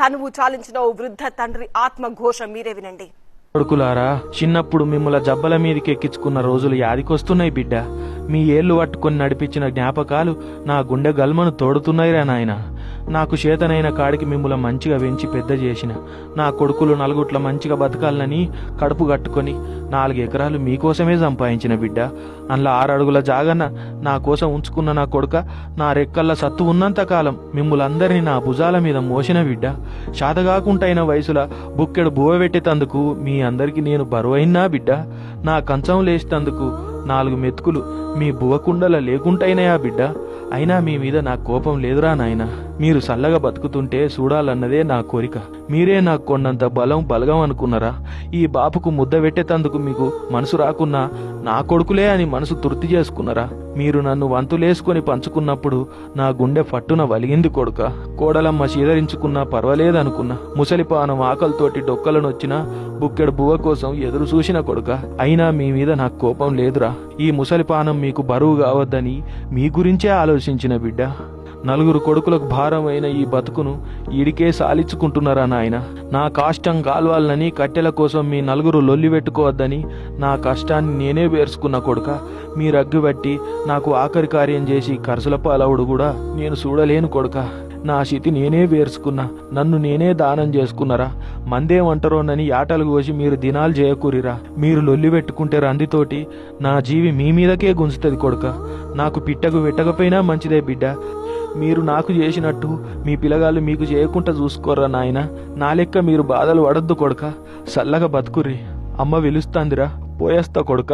తనువు చాలించిన ఓ వృద్ధ తండ్రి ఆత్మఘోష మీరే వినండి. కొడుకులారా, చిన్నప్పుడు మిమ్మల్ని జబ్బల మీదకి ఎక్కించుకున్న రోజులు యాదికొస్తున్నాయి బిడ్డ. మీ ఏళ్లు పట్టుకొని నడిపించిన జ్ఞాపకాలు నా గుండె గల్మను తోడుతున్నాయిరా నాయన. నాకు చేతనైన కాడికి మిమ్మల్ని మంచిగా పెంచి పెద్ద చేసిన నా కొడుకులు నలుగుట్ల మంచిగా బతకాలని కడుపు కట్టుకొని 4 ఎకరాలు మీకోసమే సంపాదించిన బిడ్డ. అందులో 6 అడుగుల జాగన్న నా కోసం ఉంచుకున్న నా కొడుక, నా రెక్కల్ల సత్తు ఉన్నంత కాలం మిమ్ములందరినీ నా భుజాల మీద మోసిన బిడ్డ. శాతగాకుంటైన వయసుల బుక్కెడు బువ్వ పెట్టేటందుకు మీ అందరికీ నేను బరువైనా బిడ్డ. నా కంచం లేచేందుకు 4 మెతుకులు మీ బువ్వకుండల లేకుంటైనాయా బిడ్డ. అయినా మీ మీద నా కోపం లేదురా నాయన. మీరు చల్లగా బతుకుతుంటే చూడాలన్నదే నా కోరిక. మీరే నాకు కొన్నంత బలగం అనుకున్నారా? ఈ బాపుకు ముద్ద పెట్టేటందుకు మీకు మనసు రాకున్నా నా కొడుకులే అని మనసు తృప్తి చేసుకున్నారా? మీరు నన్ను వంతులేసుకొని పంచుకున్నప్పుడు నా గుండె పట్టున వలిగింది కొడుక. కోడలమ్మ చీదరించుకున్నా పర్వాలేదనుకున్నా. ముసలిపానం ఆకలితోటి డొక్కలనొచ్చినా బుక్కెడు బువ్వ కోసం ఎదురు చూసిన కొడుక. అయినా మీ మీద నాకు కోపం లేదురా. ఈ ముసలిపానం మీకు బరువు కావద్దని మీ గురించే ఆలోచించిన బిడ్డ. 4 కొడుకులకు భారమైన ఈ బతుకును ఈడికే సాలించుకుంటున్నారా నాయన? నా కాష్టం కాల్వాలని కట్టెల కోసం మీ 4 లొల్లి పెట్టుకోవద్దని నా కష్టాన్ని నేనే వేర్చుకున్న కొడుక. మీరు అగ్గిబట్టి నాకు ఆఖరి కార్యం చేసి కరసల పాలవుడు కూడా నేను చూడలేను కొడుక. నా స్థితి నేనే వేర్చుకున్నా. నన్ను నేనే దానం చేసుకున్నారా? మందేమంటారోనని ఆటలు కోసి మీరు దినాలు చేయకూరిరా. మీరు లొల్లి పెట్టుకుంటే రందితోటి నా జీవి మీ మీదకే గుంజుతుంది కొడుక. నాకు పిట్టకు పెట్టకపోయినా మంచిదే బిడ్డ. మీరు నాకు చేసినట్టు మీ పిల్లగాళ్ళు మీకు చేయకుండా చూసుకోర్రా నాయన. నా లెక్క మీరు బాధలు పడద్దు కొడుక. చల్లగా బతుకుర్రి. అమ్మ పిలుస్తాందిరా, పోయేస్తా కొడుక.